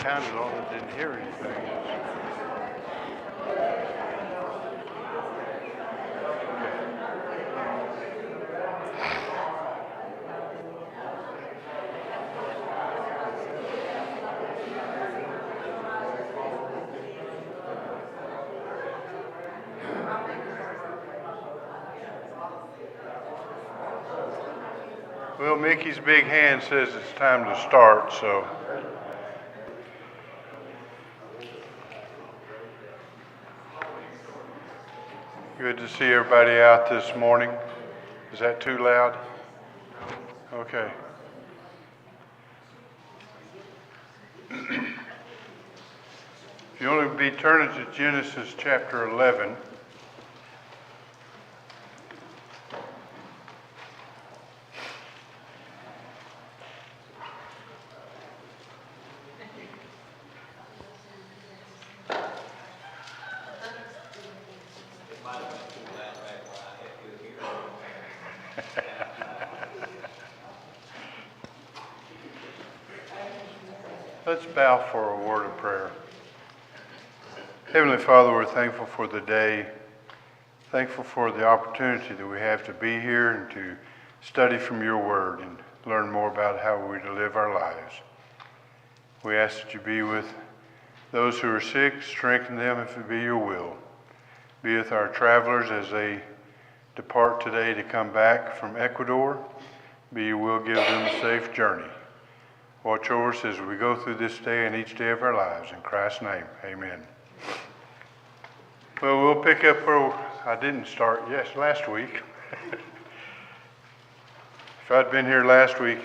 counted on it, didn't hear anything. Well, Mickey's big hand says it's time to start, so. Good to see everybody out this morning. Is that too loud? Okay. If you want to be turning to Genesis chapter 11. Let's bow for a word of prayer. Heavenly Father, we're thankful for the day, thankful for the opportunity that we have to be here and to study from your word and learn more about how we're to live our lives. We ask that you be with those who are sick, strengthen them if it be your will. Be with our travelers as they depart today to come back from Ecuador. Be your will, give them a safe journey. Watch over us as we go through this day and each day of our lives. In Christ's name, amen. Well, we'll pick up where I didn't start, last week. If I'd been here last week,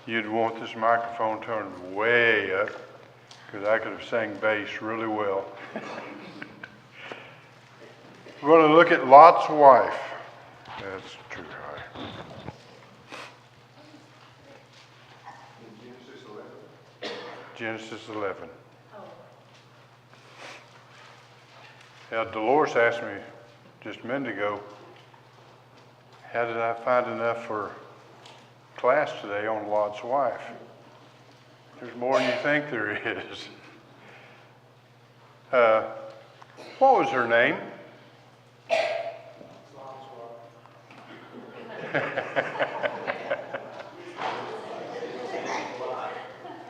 you'd want this microphone turned way up because I could have sang bass really well. We're going to look at Lot's wife. That's too high. Genesis 11. Now, Dolores asked me just a minute ago, how did I find enough for class today on Lot's wife? There's more than you think there is. What was her name?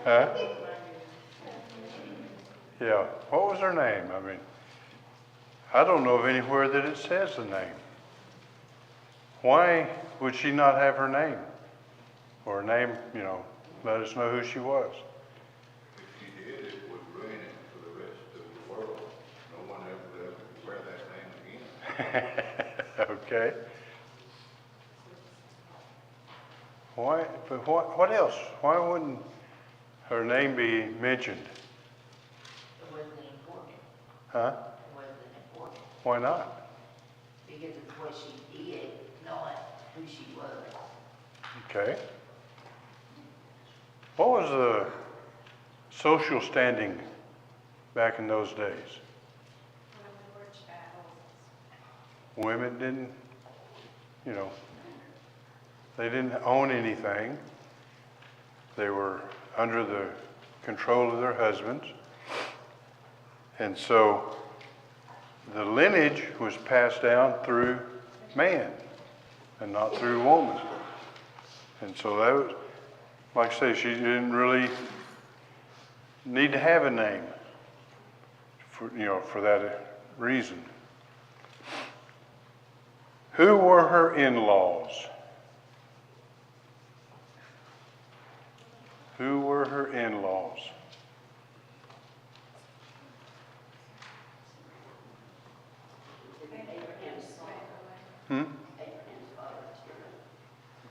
Huh? Yeah, what was her name? I mean, I don't know of anywhere that it says the name. Why would she not have her name? Or her name, let us know who she was. If she did, it would ruin it for the rest of the world. No one ever would wear that name again. Okay. Why? But what else? Why wouldn't her name be mentioned? It wasn't important. Huh? It wasn't important. Why not? Because it's what she did, not who she was. Okay. What was the social standing back in those days? Women didn't, they didn't own anything. They were under the control of their husbands. And so the lineage was passed down through man and not through woman. And so that was, like I say, she didn't really need to have a name for that reason. Who were her in-laws? Who were her in-laws?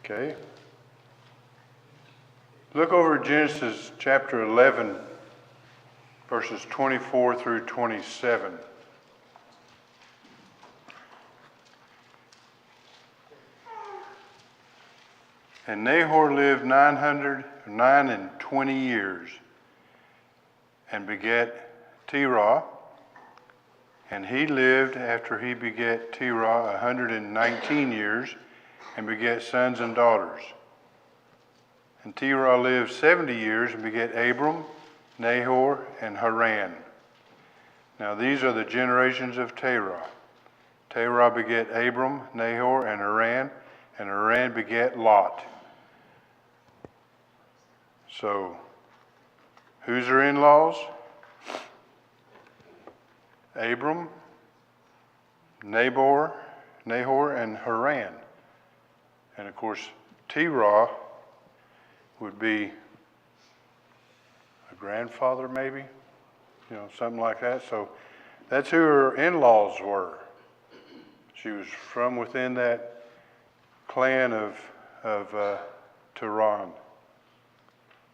Okay. Look over Genesis chapter 11, verses 24 through 27. And Nahor lived 920 years and begat Terah. And he lived after he begat Terah 119 years and begat sons and daughters. And Terah lived 70 years and begat Abram Nahor, and Haran. Now these are the generations of Terah. Terah begat Abram, Nahor, and Haran begat Lot. So, who's their in-laws? Abram, Nahor, and Haran. And of course, Terah would be a grandfather maybe, something like that. So that's who her in-laws were. She was from within that clan of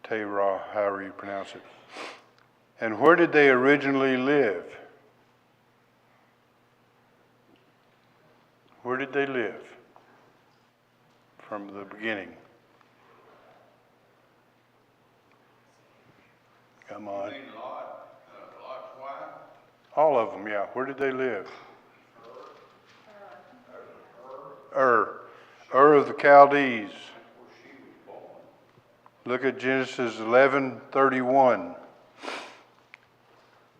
Terah, however you pronounce it. And where did they originally live? Where did they live from the beginning? Come on. You mean Lot's wife? All of them, yeah. Where did they live? Ur of the Chaldees. Where she was born. Look at Genesis 11:31.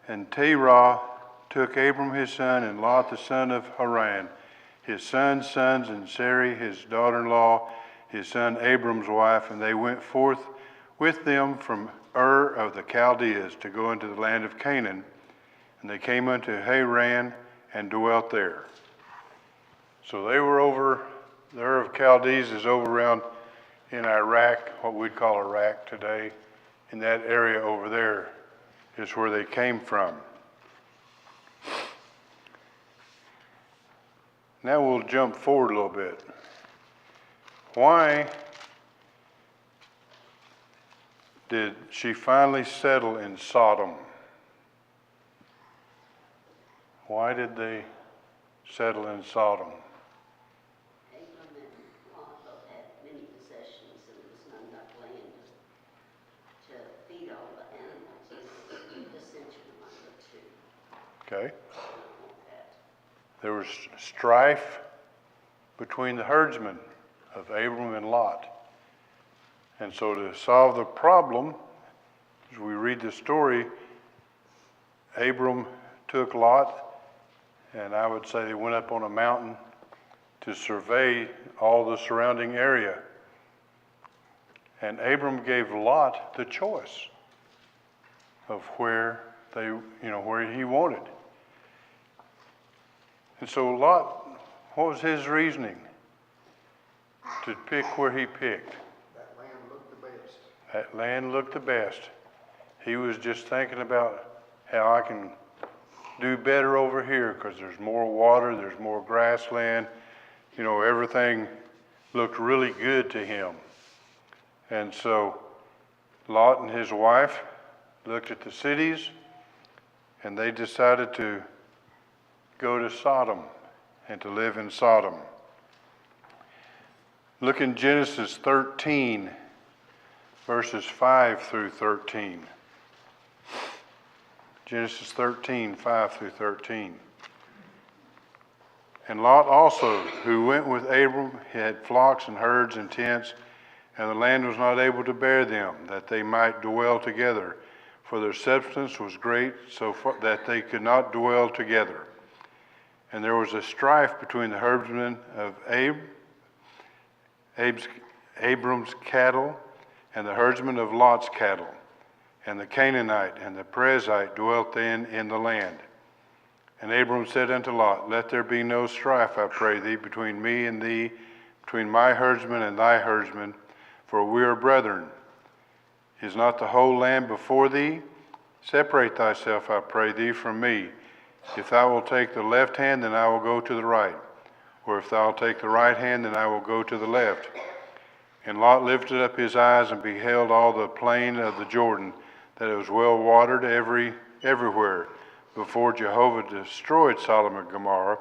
And Terah took Abram his son and Lot the son of Haran, his son's sons, and Sarai his daughter-in-law, his son Abram's wife, and they went forth with them from Ur of the Chaldees to go into the land of Canaan. And they came unto Haran and dwelt there. So they were over, the Ur of Chaldees is over around in Iraq, what we'd call Iraq today. In that area over there is where they came from. Now we'll jump forward a little bit. Why did she finally settle in Sodom? Why did they settle in Sodom? Abram and Lot both had many possessions, and there was not enough land to feed all the animals. There was dissension among the two. Okay. I don't want that. There was strife between the herdsmen of Abram and Lot. And so to solve the problem, as we read the story, Abram took Lot, and I would say they went up on a mountain to survey all the surrounding area. And Abram gave Lot the choice of where where he wanted. And so Lot, what was his reasoning to pick where he picked? That land looked the best. That land looked the best. He was just thinking about how I can do better over here because there's more water, there's more grassland. Everything looked really good to him. And so Lot and his wife looked at the cities and they decided to go to Sodom and to live in Sodom. Look in Genesis 13, verses 5 through 13. Genesis 13, 5 through 13. And Lot also, who went with Abram, had flocks and herds and tents, and the land was not able to bear them, that they might dwell together. For their substance was great, so that they could not dwell together. And there was a strife between the herdsmen of Abram's cattle and the herdsmen of Lot's cattle. And the Canaanite and the Perizzite dwelt then in the land. And Abram said unto Lot, Let there be no strife, I pray thee, between me and thee, between my herdsmen and thy herdsmen, for we are brethren. Is not the whole land before thee? Separate thyself, I pray thee, from me. If thou wilt take the left hand, then I will go to the right. Or if thou wilt take the right hand, then I will go to the left. And Lot lifted up his eyes and beheld all the plain of the Jordan, that it was well watered everywhere, before Jehovah destroyed Sodom and Gomorrah,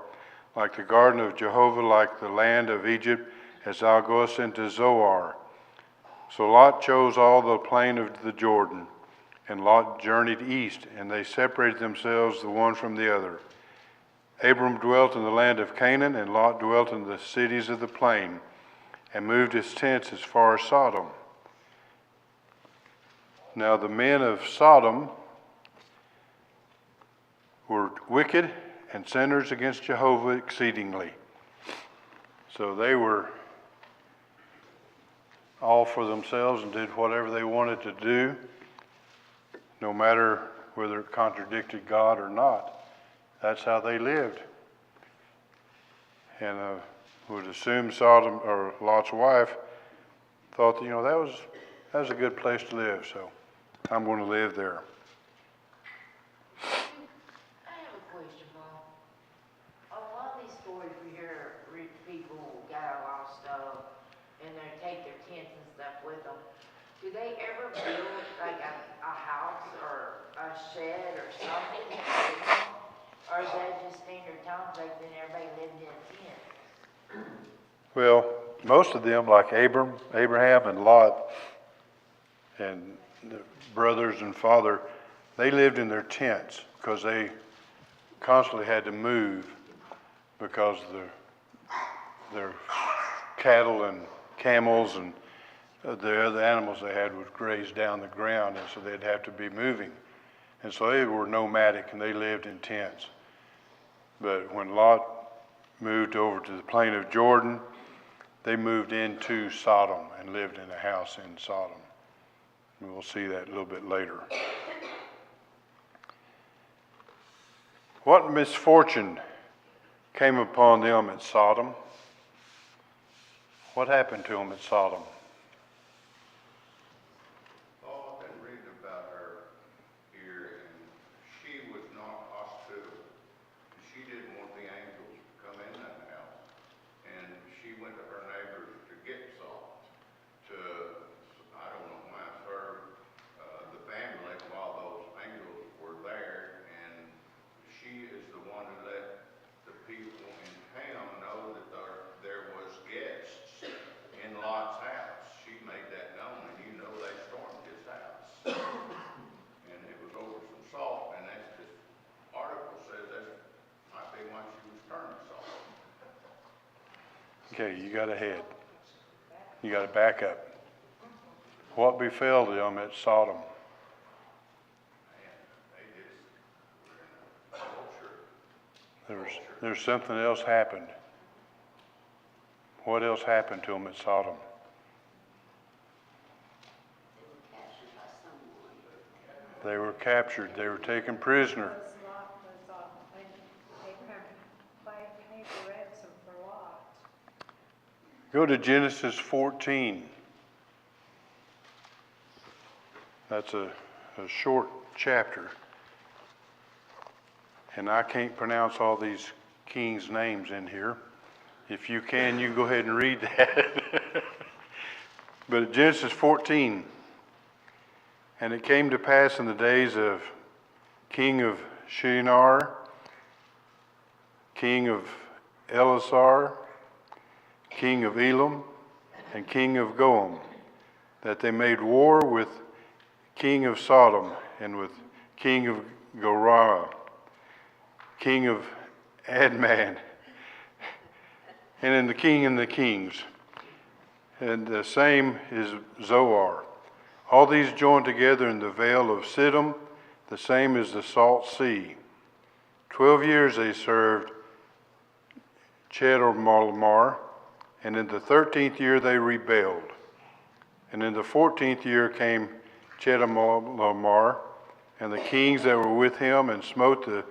like the garden of Jehovah, like the land of Egypt, as thou goest into Zoar. So Lot chose all the plain of the Jordan, and Lot journeyed east, and they separated themselves the one from the other. Abram dwelt in the land of Canaan, and Lot dwelt in the cities of the plain, and moved his tents as far as Sodom. Now the men of Sodom were wicked and sinners against Jehovah exceedingly. So they were all for themselves and did whatever they wanted to do, no matter whether it contradicted God or not. That's how they lived. And would assume Sodom, or Lot's wife, thought that, that was a good place to live, so I'm going to live there. I have a question, Bob. A lot of these stories we hear, rich people got a lot of stuff, and they take their tents and stuff with them. Do they ever build like a house or a shed or something? Or is that just standard times like then everybody lived in a tent? Well, most of them, like Abraham and Lot, and the brothers and father, they lived in their tents because they constantly had to move because their cattle and camels and the other animals they had would graze down the ground, and so they'd have to be moving. And so they were nomadic and they lived in tents. But when Lot moved over to the plain of Jordan, they moved into Sodom and lived in a house in Sodom. And we'll see that a little bit later. What misfortune came upon them at Sodom? What happened to them at Sodom? Oh, I've been reading about her here, and she was not hospitable. She didn't want the angels to come in that house, and she went to her neighbors to get salt. I don't know why, serve the family while those angels were there, and she is the one who let the people in town know that there was guests in Lot's house. She made that known, and they stormed his house. And it was over some salt, and that's this article says that might be why she was turned salt. Okay, you got ahead. You got to back up. What befell them at Sodom? Man, they just were in a culture. There's something else happened. What else happened to them at Sodom? They were captured by someone. They were captured. They were taken prisoner. Abraham paid the ransom for Lot. Go to Genesis 14. That's a short chapter. And I can't pronounce all these kings' names in here. If you can, you go ahead and read that. But Genesis 14. And it came to pass in the days of king of Shinar, king of Elasar, king of Elam, and king of Goam, that they made war with king of Sodom and with king of Gomorrah, king of Admah, and in the king and the kings. And the same is Zoar. All these joined together in the vale of Siddim, the same as the salt sea. 12 years they served Chedorlaomer, and in the 13th year they rebelled. And in the 14th year came Chedorlaomer and the kings that were with him, and smote the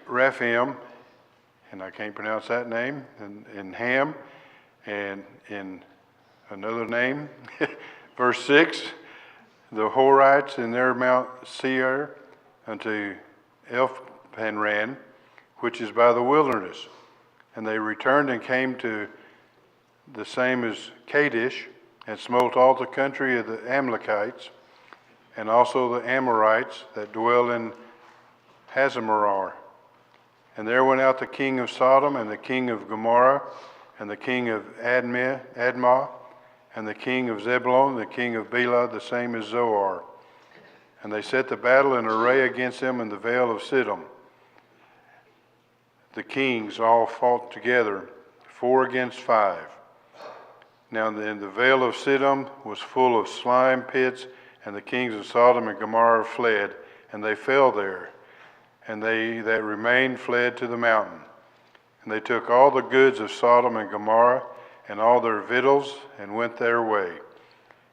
Rephaim, and I can't pronounce that name, and Ham, and in another name, verse 6, the Horites in their Mount Seir unto Elfpanran, which is by the wilderness. And they returned and came to the same as Kadesh, and smote all the country of the Amalekites, and also the Amorites that dwell in Hazemarar. And there went out the king of Sodom, and the king of Gomorrah, and the king of Admah, and the king of Zebulun, the king of Bela, the same as Zoar. And they set the battle in array against them in the vale of Siddim. The kings all fought together, 4 against 5. Now then the vale of Siddim was full of slime pits And the kings of Sodom and Gomorrah fled, and they fell there. And they that remained fled to the mountain. And they took all the goods of Sodom and Gomorrah, and all their victuals, and went their way.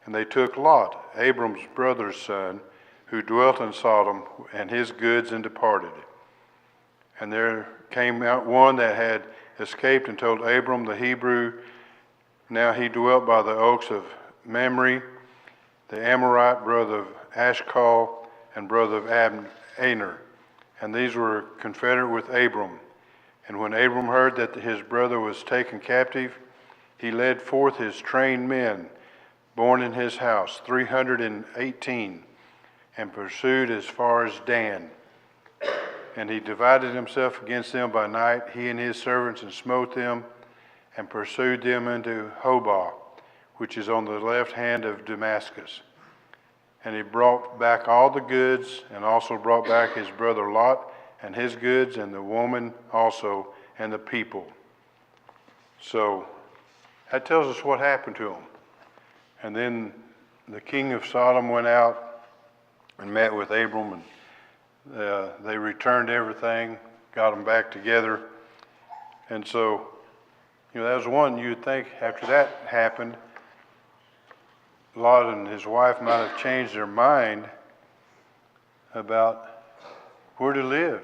And they took Lot, Abram's brother's son, who dwelt in Sodom, and his goods, and departed. And there came out one that had escaped, and told Abram the Hebrew. Now he dwelt by the oaks of Mamre, the Amorite, brother of Ashcol, and brother of Aner. And these were confederate with Abram. And when Abram heard that his brother was taken captive, he led forth his trained men, born in his house, 318, and pursued as far as Dan. And he divided himself against them by night, he and his servants, and smote them, and pursued them into Hobah, which is on the left hand of Damascus. And he brought back all the goods, and also brought back his brother Lot, and his goods, and the woman also, and the people. So that tells us what happened to them. And then the king of Sodom went out and met with Abram, and they returned everything, got them back together. And so, that was one you'd think after that happened, Lot and his wife might have changed their mind about where to live.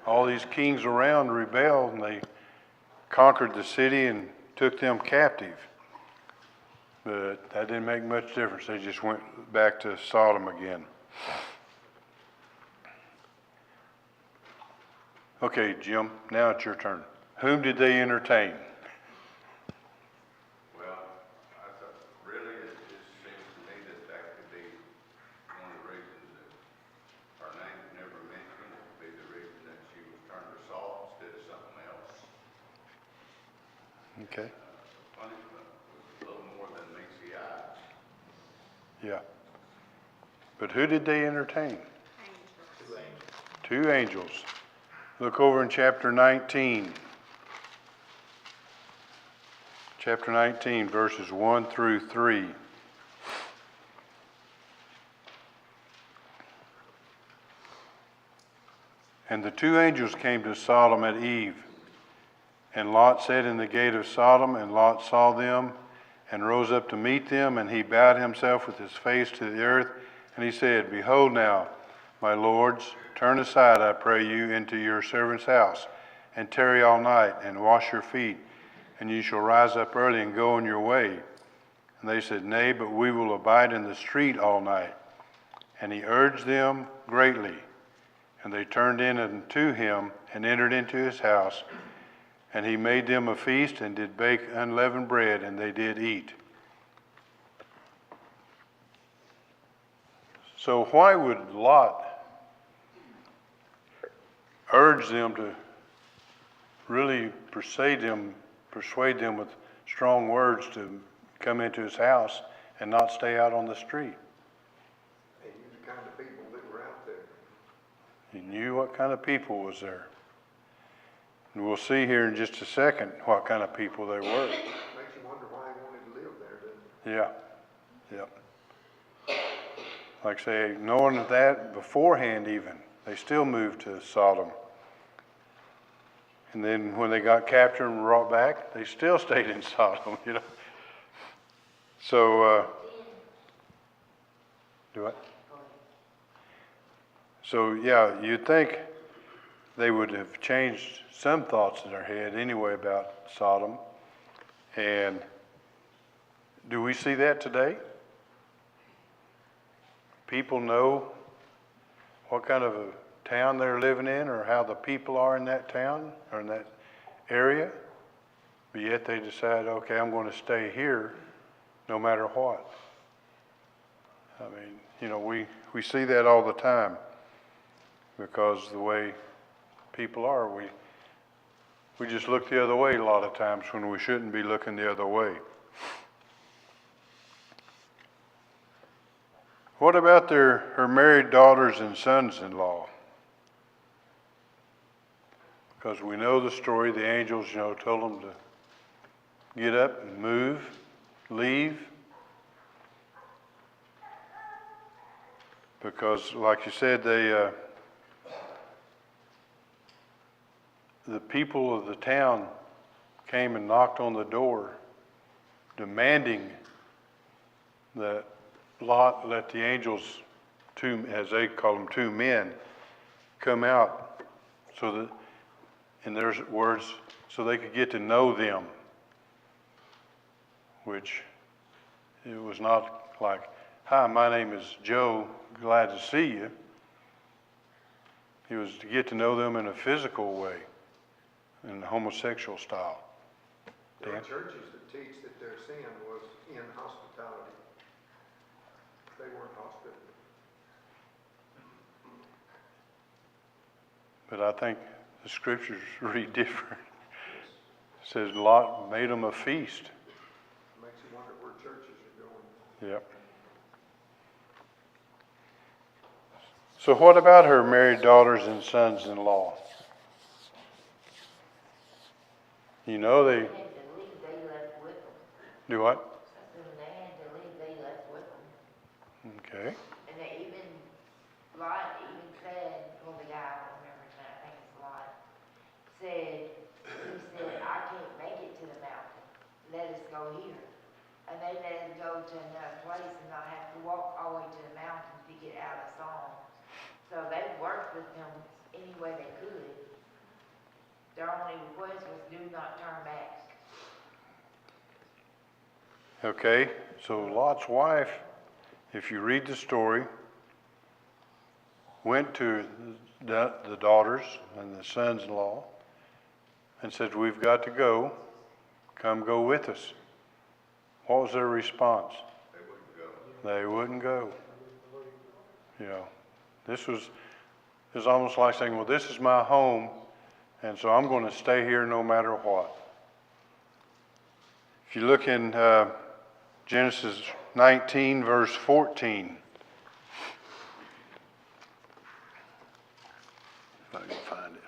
All these kings around rebelled, and they conquered the city and took them captive. But that didn't make much difference. They just went back to Sodom again. Okay, Jim, now it's your turn. Whom did they entertain? Well, I thought, really, it just seems to me that could be one of the reasons that her name was never mentioned. It could be the reason that she was turned to salt instead of something else. Okay. Punishment was a little more than meets the eye. Yeah. But who did they entertain? Two angels. Look over in chapter 19. Chapter 19, verses 1 through 3. And the two angels came to Sodom at eve. And Lot sat in the gate of Sodom, and Lot saw them, and rose up to meet them, and he bowed himself with his face to the earth, and he said, Behold now, my lords, turn aside, I pray you, into your servant's house, and tarry all night, and wash your feet, and you shall rise up early and go on your way. And they said, Nay, but we will abide in the street all night. And he urged them greatly. And they turned in unto him, and entered into his house. And he made them a feast, and did bake unleavened bread, and they did eat. So why would Lot urge them to really persuade them with strong words to come into his house and not stay out on the street? He knew the kind of people that were out there. He knew what kind of people was there. And we'll see here in just a second what kind of people they were. Makes you wonder why he wanted to live there, doesn't Yeah, yeah. Like I say, knowing that beforehand even, they still moved to Sodom. And then when they got captured and brought back, they still stayed in Sodom, So, do what? So, yeah, you'd think they would have changed some thoughts in their head anyway about Sodom. And do we see that today? People know what kind of a town they're living in, or how the people are in that town or in that area, but yet they decide, okay, I'm going to stay here no matter what. I mean, we see that all the time, because the way people are, we just look the other way a lot of times when we shouldn't be looking the other way. What about her married daughters and sons-in-law? Because we know the story, the angels, told them to get up and move, leave. Because like you said, the people of the town came and knocked on the door demanding that Lot let the angels, two, as they call them, two men, come out so that, in their words, so they could get to know them, which it was not like, hi, my name is Joe, glad to see you. It was to get to know them in a physical way, in a homosexual style. There are Dan? churches that teach that their sin was in hospitality. They weren't hospitable. But I think the scriptures read different. It says Lot made them a feast. Makes you wonder where churches are going. Yep. So what about her married daughters and sons-in-law? You know They they had to leave, they left with them. do what? I said when they had to leave, they left with them. Okay. And they even, Lot even said, well, the guy, I don't remember his name, I think it's Lot, he said, I can't make it to the mountain, let us go here. And they let us go to another place and not have to walk all the way to the mountains to get out of Psalm. So they worked with them any way they could. Their only request was do not turn back. Okay. So Lot's wife, if you read the story, went to the daughters and the sons-in-law and said, we've got to go. Come go with us. What was their response? They wouldn't go. You know, this was almost like saying, well, this is my home, and so I'm going to stay here no matter what. If you look in Genesis 19, verse 14. If I can find it.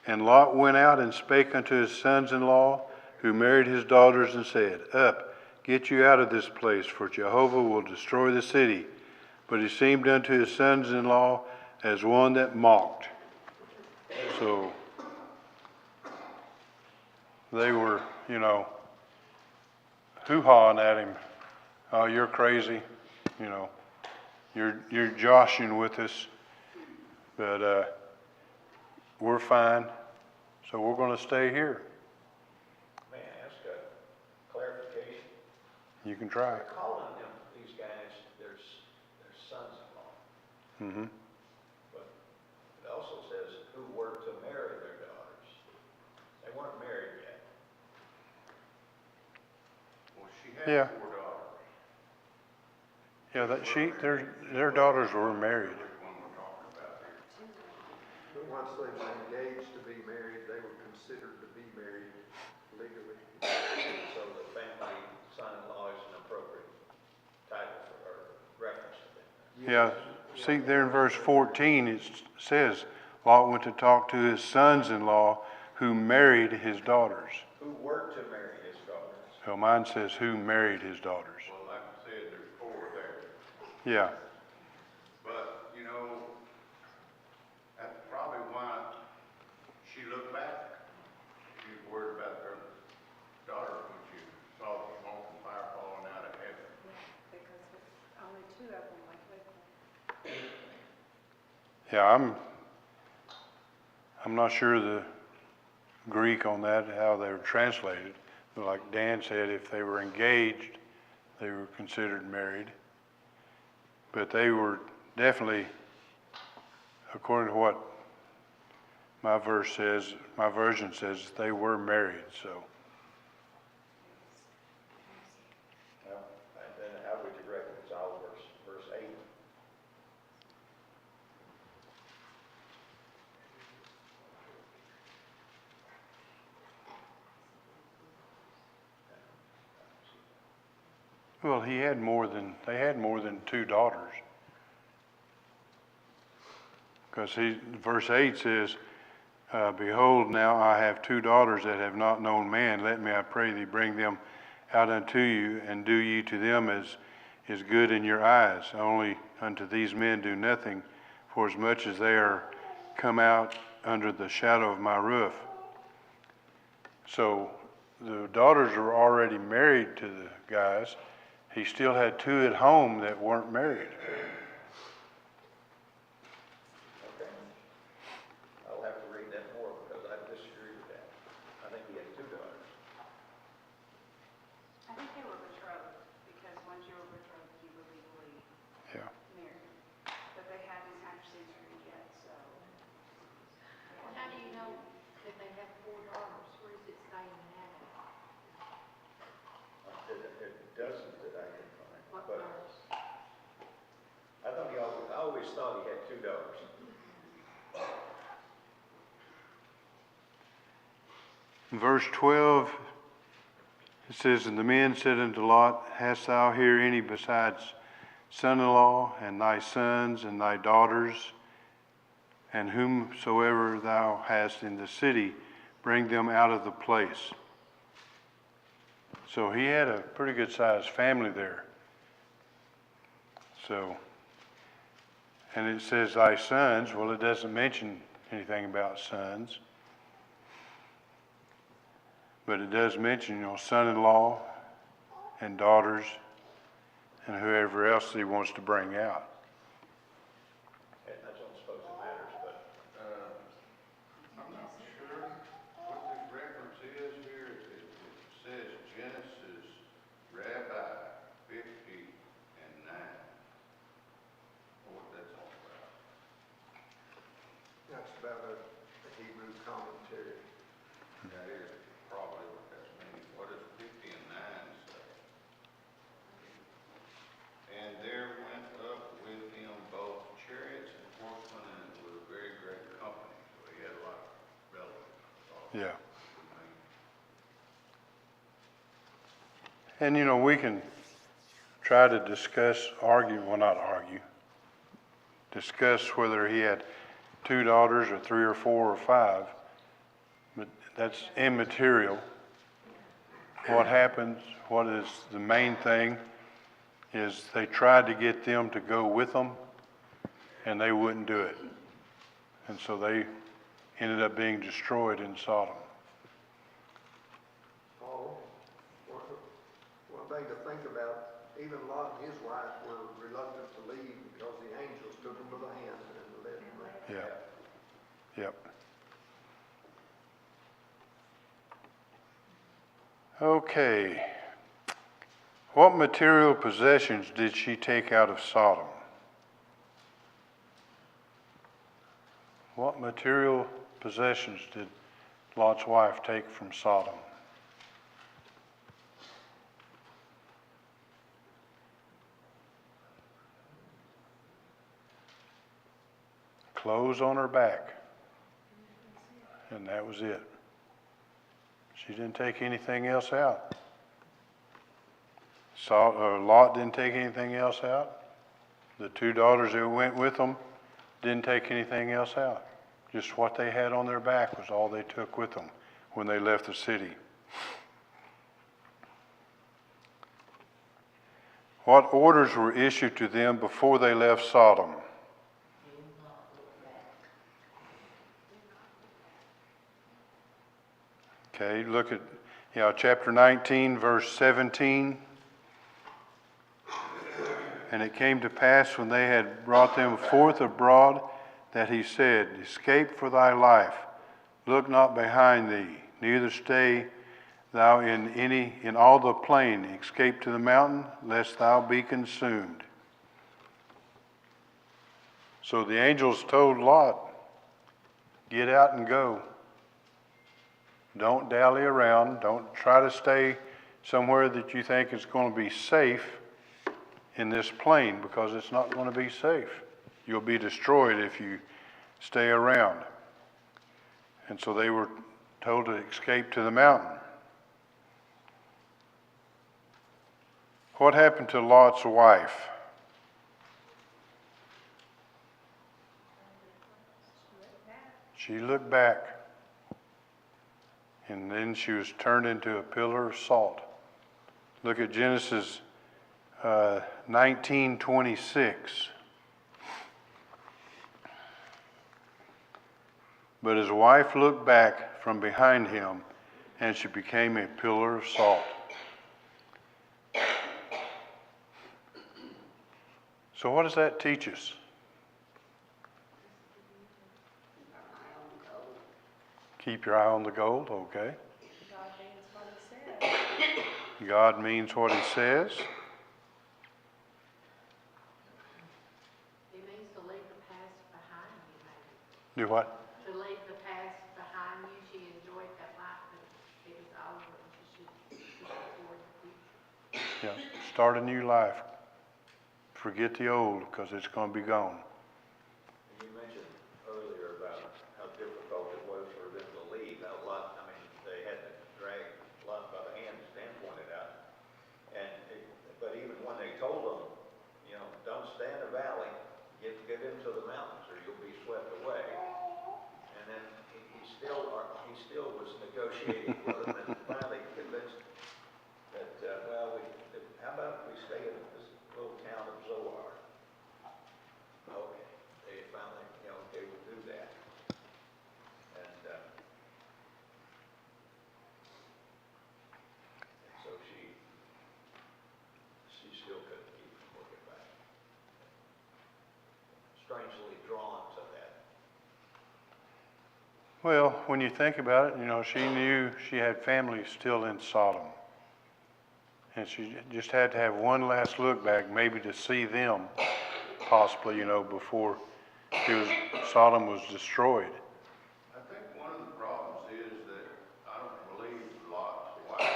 And Lot went out and spake unto his sons-in-law, who married his daughters, and said, Up, get you out of this place, for Jehovah will destroy the city. But he seemed unto his sons-in-law as one that mocked. So they were, you know, hoo-hawing at him. Oh, you're crazy. You know, you're joshing with us. But we're fine. So we're going to stay here. May I ask a clarification? You can try. They're calling them, these guys, their sons-in-law. Mm-hmm. But it also says who were to marry their daughters. They weren't married yet. Well, she had Yeah. 4 daughters. Yeah, their daughters were married. Which one we're talking about here? But once they were engaged to be married, they were considered to be married legally. So the family son-in-law is an appropriate title for, or reference to them. Yeah. See, there in verse 14 it says, Lot went to talk to his sons-in-law who married his daughters. Who were to marry his daughters. So mine says who married his daughters. Well, like I said, there's 4 there. Yeah. But, you know, that's probably why she looked back. She was worried about her daughter when she saw the smoke and fire falling out of heaven. Because only 2 of them went with them. Yeah, I'm not sure the Greek on that, how they were translated. But like Dan said, if they were engaged, they were considered married. But they were definitely, according to what my verse says, my version says, they were married. So Well, and then how would you reconcile verse 8? well, they had more than 2 daughters. Because verse 8 says, Behold, now I have 2 daughters that have not known man. Let me, I pray thee, bring them out unto you, and do ye to them as is good in your eyes. Only unto these men do nothing, for as much as they are come out under the shadow of my roof. So the daughters were already married to the guys. He still had two at home that weren't married. Okay. I'll have to read that more because I disagree with that. I think he had two daughters. I think they were betrothed, because once you were betrothed, you were legally Yeah. married. But they hadn't actually married yet, so. Well, how do you know that they have 4 daughters? Where does it say in that? It doesn't that I can find, What but verse? I always thought he had two daughters. In verse 12, it says, And the men said unto Lot, Hast thou here any besides son-in-law, and thy sons, and thy daughters, and whomsoever thou hast in the city, bring them out of the place. So he had a pretty good sized family there. So, and it says thy sons. Well, it doesn't mention anything about sons. But it does mention, son-in-law and daughters and whoever else he wants to bring out. And I don't suppose it matters, but I'm not sure what this reference is here. It says Genesis Rabbi 50 and 9. What that's all about. That's about a Hebrew commentary. That is probably what that's meaning. What does 50 and 9 say? And there went up with him both chariots and horsemen, and it was a very great company. So he had a lot of relatives. Yeah. And we can try to discuss whether he had 2 daughters or 3 or 4 or 5, but that's immaterial. What happens, what is the main thing, is they tried to get them to go with them, and they wouldn't do it. And so they ended up being destroyed in Sodom. Paul, one thing to think about, even Lot and his wife were reluctant to leave because the angels took them by the hand and led them out. Yeah. Yep. Okay. What material possessions did she take out of Sodom? What material possessions did Lot's wife take from Sodom? Clothes on her back. And that was it. She didn't take anything else out. Lot didn't take anything else out. The 2 daughters that went with them didn't take anything else out. Just what they had on their back was all they took with them when they left the city. What orders were issued to them before they left Sodom? Okay, look at chapter 19, verse 17. And it came to pass when they had brought them forth abroad that he said, Escape for thy life, look not behind thee, neither stay thou in all the plain, escape to the mountain, lest thou be consumed. So the angels told Lot, get out and go. Don't dally around. Don't try to stay somewhere that you think is going to be safe in this plain, because it's not going to be safe. You'll be destroyed if you stay around. And so they were told to escape to the mountain. What happened to Lot's wife? She looked back. And then she was turned into a pillar of salt. Look at Genesis 1926. But his wife looked back from behind him, and she became a pillar of salt. So what does that teach us? Keep your eye on the gold, okay. God means what he said. God means what he says. It means to leave the past behind you, maybe. Do what? To leave the past behind you. She enjoyed that life, but it was over, and she should look forward to the future. Yeah, start a new life. Forget the old, because it's going to be gone. And you mentioned earlier about how difficult it was for them to leave. A lot, I mean, they had to drag a lot by the hand, as Dan pointed out. But even when they told them, you know, don't stay in the valley, get into the mountains or you'll be swept away. And then he still was negotiating with them and finally convinced that, how about we stay in this little town of Zoar? Okay, they finally, they would do that. And so she still couldn't keep from looking back. Strangely drawn to that. Well, when you think about it, she knew she had family still in Sodom. And she just had to have one last look back, maybe to see them, possibly, before Sodom was destroyed. I think one of the problems is that I don't believe Lot's wife,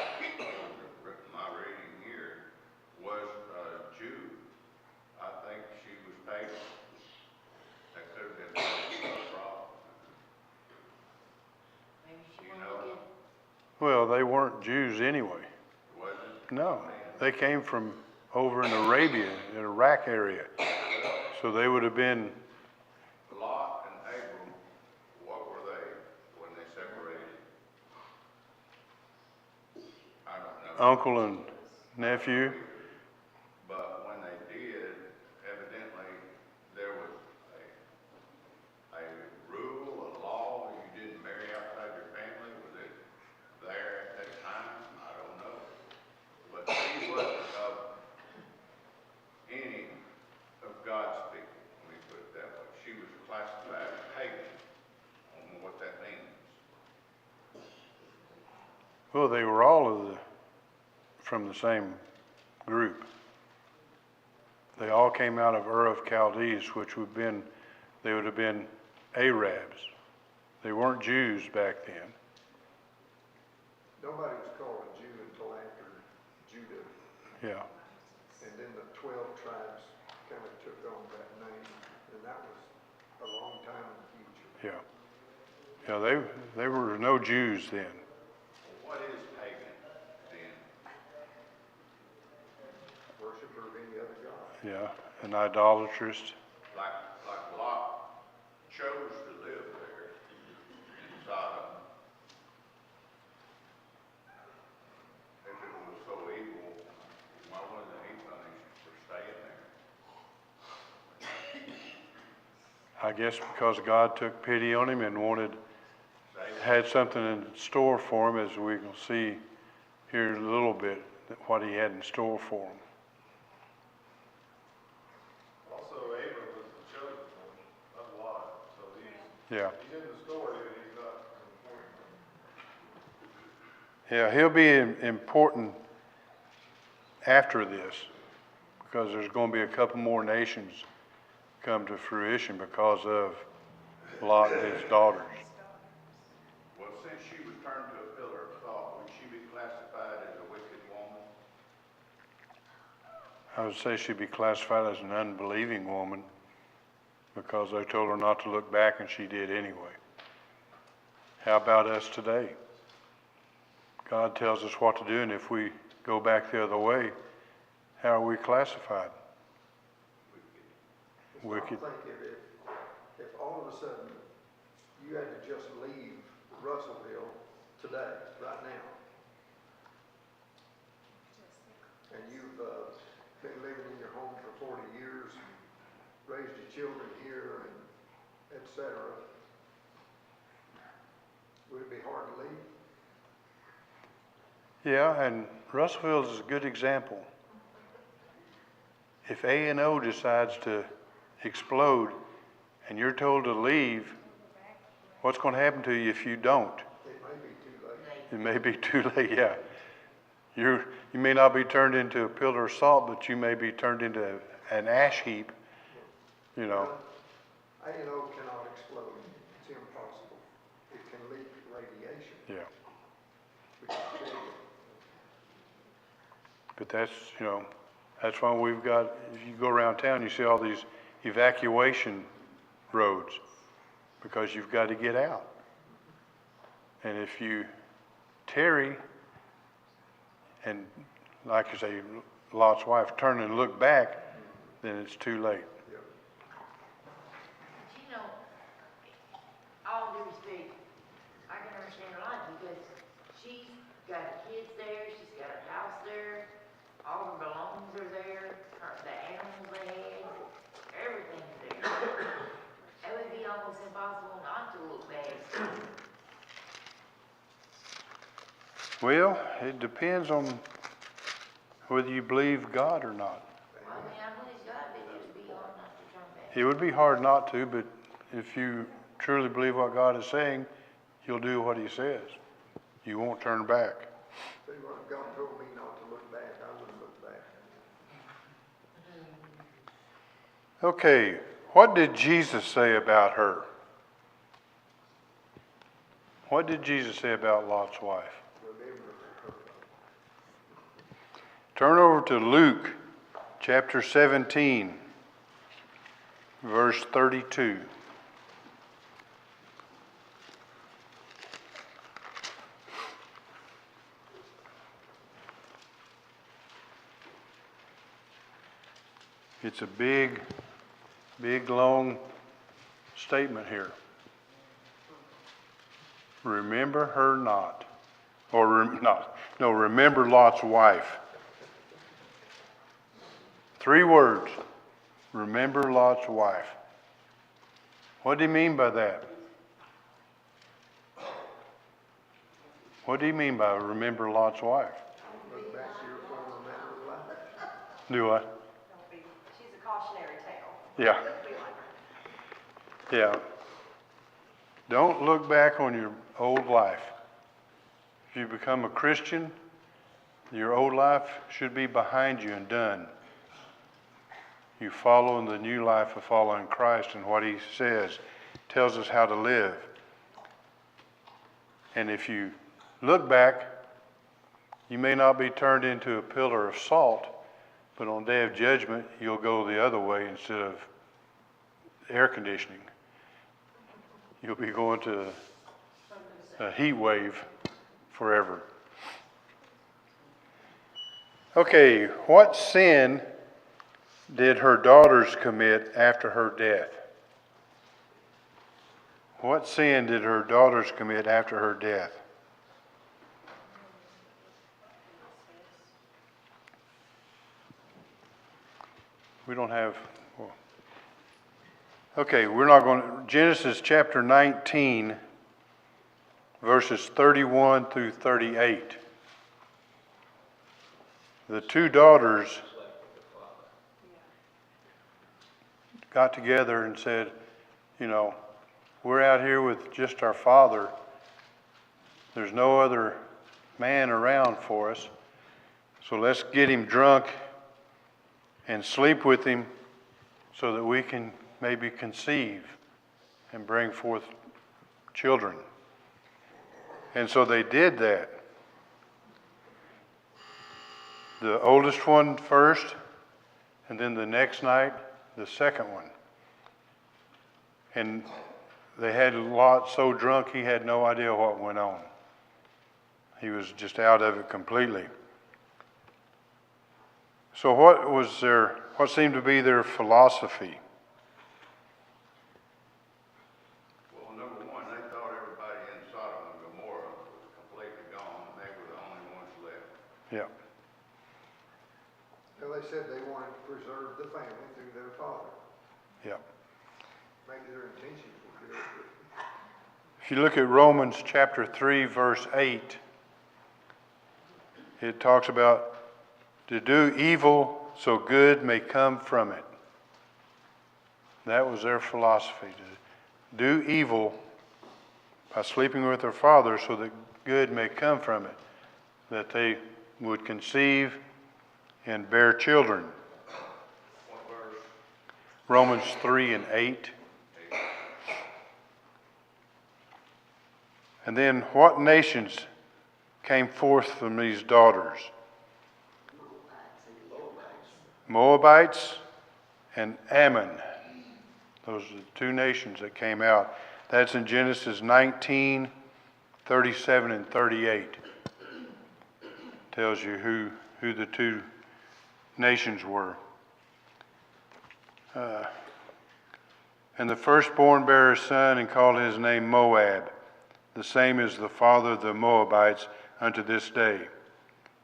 my reading here, was a Jew. I think she was pagan. That could have been a problem. Maybe she You wanted to know? get Well, they weren't Jews anyway. Was it? No, they came from over in Arabia, in Iraq area. So they would have been, Lot and Abram, what were they when they separated? I don't know. uncle and nephew. But when they did, evidently there was a rule, a law, you didn't marry outside your family. Was it there at that time? I don't know. But she wasn't of any of God's people, let me put it that way. She was classified as pagan. I don't know what that means. Well, they were all from the same group. They all came out of Ur of Chaldees, which they would have been Arabs. They weren't Jews back then. Nobody was called a Jew until after Judah, Yeah. and then the 12 tribes kind of took on that name, and that was a long time in the future. Yeah. Yeah, they were no Jews then. What is pagan then? Worshiper of any other god. Yeah, and idolatrous. Like Lot chose to live there in Sodom. If it was so evil, why wasn't he punished for staying there? I guess because God took pity on him and had something in store for him, as we can see here in a little bit, what he had in store for him. Also, Abram was the chosen one, not Lot. So he's in the story, but he's not important. Yeah, he'll be important after this, because there's going to be a couple more nations come to fruition because of Lot and his daughters. Well, since she was turned to a pillar of salt, would she be classified as a wicked woman? I would say she'd be classified as an unbelieving woman because they told her not to look back and she did anyway. How about us today? God tells us what to do, and if we go back the other way, how are we classified? Wicked. I think if all of a sudden you had to just leave Russellville today, right now, and you've been living in your home for 40 years, raised your children here, and et cetera. Would it be hard to leave? Yeah, and Russellville is a good example. If A&O decides to explode and you're told to leave, what's going to happen to you if you don't? It may be too late. It may be too late, yeah. You may not be turned into a pillar of salt, but you may be turned into an ash heap, you know. A&O cannot explode. It's impossible. It can leak radiation. Yeah. Which is big. But that's, you know, that's why we've got, if you go around town, you see all these evacuation roads, because you've got to get out. And if you tarry, and like you say, Lot's wife, turn and look back, then it's too late. Yeah. But you know, all due respect, I can understand her life because she's got her kids there, she's got her house there, all her belongings are there, the animals they had, everything's there. It would be almost impossible not to look back. Well, it depends on whether you believe God or not. I mean, I believe God, but it would be hard not to turn back. It would be hard not to, but if you truly believe what God is saying, you'll do what He says. You won't turn back. See, what if God told me not to look back, I wouldn't look back. Okay, what did Jesus say about her? What did Jesus say about Lot's wife? Remember her. Turn over to Luke chapter 17, verse 32. It's a big, long statement here. Remember her not. Remember Lot's wife. 3 words. Remember Lot's wife. What do you mean by that? What do you mean by remember Lot's wife? Look back to your former manner of life. Do I? She's a cautionary tale. Yeah. Yeah. Don't look back on your old life. If you become a Christian, your old life should be behind you and done. You follow in the new life of following Christ and what He says, tells us how to live. And if you look back, you may not be turned into a pillar of salt, but on the day of judgment, you'll go the other way instead of air conditioning. You'll be going to a heat wave forever. Okay, what sin did her daughters commit after her death? What sin did her daughters commit after her death? We don't have... Okay, we're not going to... Genesis chapter 19, verses 31 through 38. The 2 daughters got together and said, you know, we're out here with just our father. There's no other man around for us. So let's get him drunk and sleep with him so that we can maybe conceive and bring forth children. And so they did that. The oldest one first, and then the next night, the second one. And they had Lot so drunk he had no idea what went on. He was just out of it completely. So what seemed to be their philosophy? Well, number one, they thought everybody in Sodom and Gomorrah was completely gone, and they were the only ones left. Yeah. Well, Well, they said they wanted to preserve the family through their father. Yeah. Maybe their intentions were good, but If you look at Romans chapter 3, verse 8, it talks about to do evil so good may come from it. That was their philosophy, to do evil by sleeping with their father so that good may come from it, that they would conceive and bear children. What verse? Romans 3 and 8. And then what nations came forth from these daughters? Moabites and Ammon. Those are the two nations that came out. That's in Genesis 19, 37 and 38. Tells you who the two nations were. And the firstborn bare a son and called his name Moab. The same is the father of the Moabites unto this day.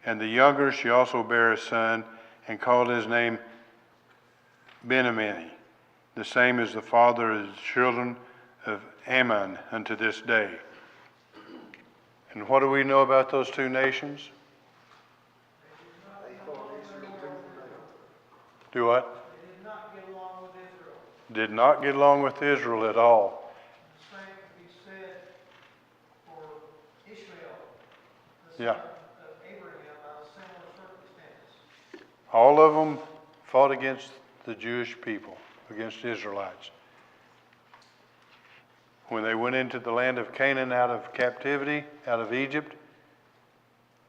And the younger she also bare a son and called his name Benjamin. The same is the father of the children of Ammon unto this day. And what do we know about those two nations? they thought Israel too from them. Do what? They did not get along with Israel. Did not get along with Israel at all. The same could be said for Ishmael, the Yeah. son of Abraham, under similar circumstances. All of them fought against the Jewish people, against Israelites. When they went into the land of Canaan out of captivity, out of Egypt,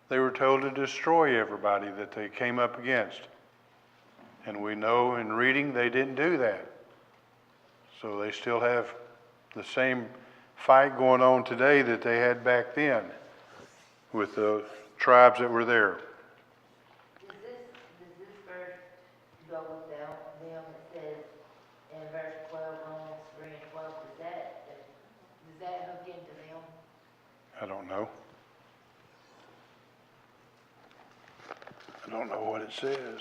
they were told to destroy everybody that they came up against. And we know in reading they didn't do that. So they still have the same fight going on today that they had back then with the tribes that were there. Does this verse go with them? It says in verse 12, Romans 3 and 12, does that hook into them? I don't know. I don't know what it says.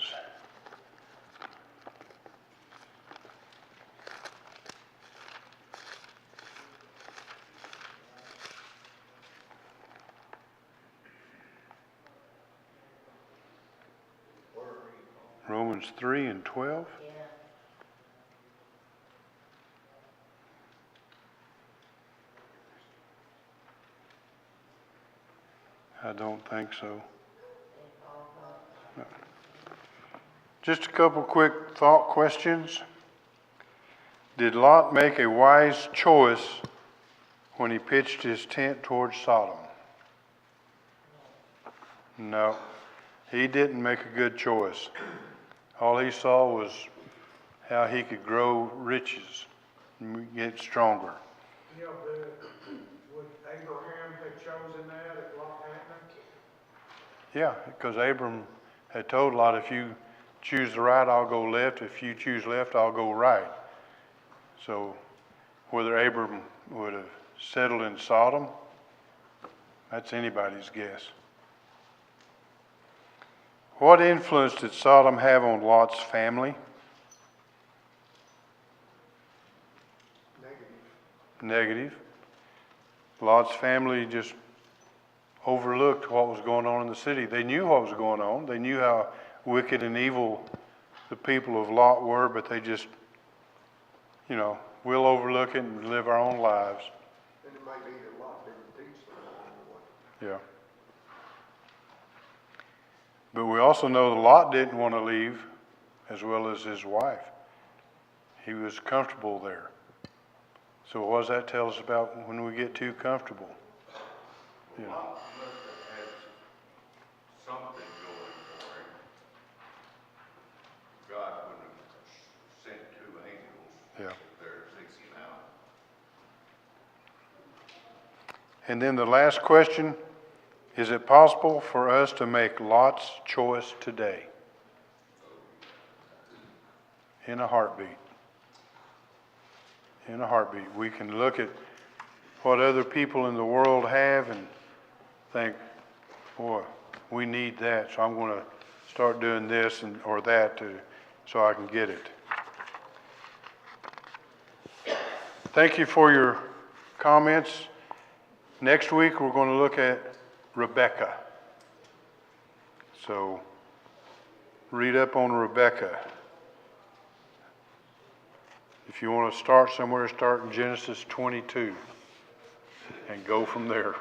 Romans 3 and 12? Yeah. I don't think so. No. Just a couple quick thought questions. Did Lot make a wise choice when he pitched his tent towards Sodom? No, he didn't make a good choice. All he saw was how he could grow riches and get stronger. You know, would Abraham have chosen that if Lot hadn't? Yeah, because Abram had told Lot, if you choose the right, I'll go left. If you choose left, I'll go right. So whether Abram would have settled in Sodom, that's anybody's guess. What influence did Sodom have on Lot's family? Negative. Lot's family just overlooked what was going on in the city. They knew what was going on. They knew how wicked and evil the people of Lot were, but they just, we'll overlook it and live our own lives. And it may be that Lot didn't teach them along the way. Yeah. But we also know that Lot didn't want to leave, as well as his wife. He was comfortable there. So what does that tell us about when we get too comfortable? Lot must have had something going for him. God wouldn't have sent two angels there to fix him out. And then the last question, is it possible for us to make Lot's choice today? In a heartbeat. In a heartbeat. We can look at what other people in the world have and think, boy, we need that, so I'm going to start doing this and, or that so I can get it. Thank you for your comments. Next week, we're going to look at Rebecca. So read up on Rebecca. If you want to start somewhere, start in Genesis 22 and go from there.